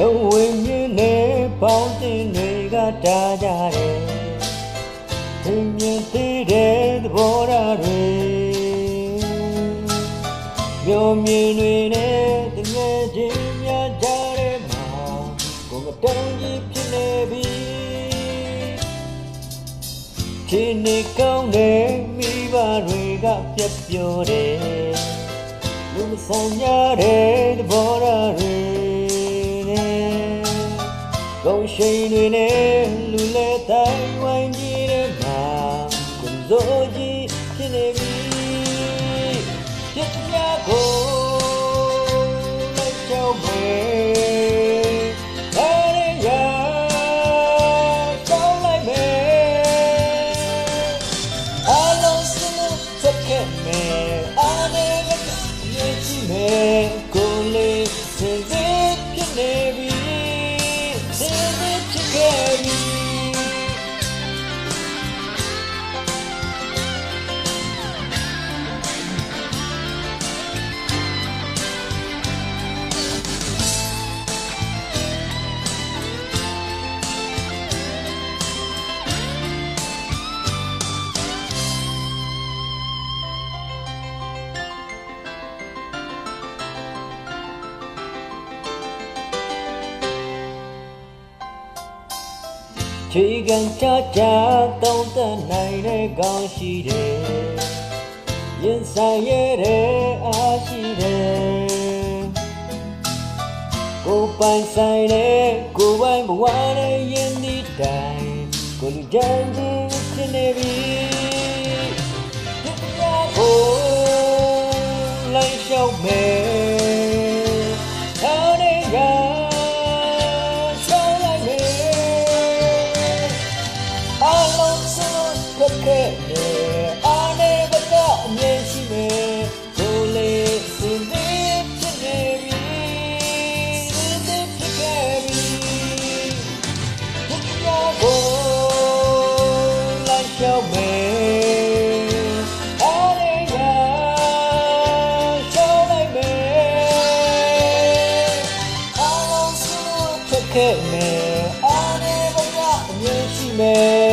လုံးဝင်းရင်းနဲ့ပေါင်းတင်တွေကတားကြတယ်သင်မြင်သေးတဲ့သဘောထားတွေမျိုးမြင်တွေနဲ့တကယ်ချင်းများကြတဲ့မှာကိုယ်မတောင်းကြီးဖြစ်နေပြီချင်းနေကောင်းတဲ့မိဘတွေကပြတ်ပြောတယ်လူမဆန်ရတဲ့သဘောထားတွေကောင်းရှိန်တွေနဲ့လူလဲတိုင်းဝိုင်းကြီးတဲ့မှာကိုယ်စိုးကြီးဖြစ်နေပြီပြစ်များကိုလက်ချောင်းမယ်အားရရကောင်းလိုက်မယ်အားလုံးစလို့သက်ခဲ့မယ်အားနဲ့ကမြင်ကြည့်မယ်ကိုယ်လေးစင်စစ်ဖြစ်နေပြီချီကန်ချာချာတောင်းတနိုင်တဲ့ကောင်းရှိတယ်ရင်ဆိုင်ရတဲ့အားရှိတယ်ကိုပိုင်ဆိုင်တဲ့ကိုပိုင်ဘဝနဲ့ယဉ်ဒီတိုင်းကိုလူကြမ်းကြီးဖြစ်နေပြီဒီတရားကိုလိုက်လျှောက်မယ်ခဲ့အားနဲ့ဘကအမြင်ရှိမယ်ကိုလေးစင်သေးဖြစ်နေပြီစင်သေးဖြစ်ခဲ့ပြီဒီကြားကိုလိုက်လျှောက်မယ်အားနဲ့ရရှောင်းလိုက်မယ်အားလုံးစလို့ဖြစ်ခဲ့မယ်အားနဲ့ဘကအမြင်ရှိမယ်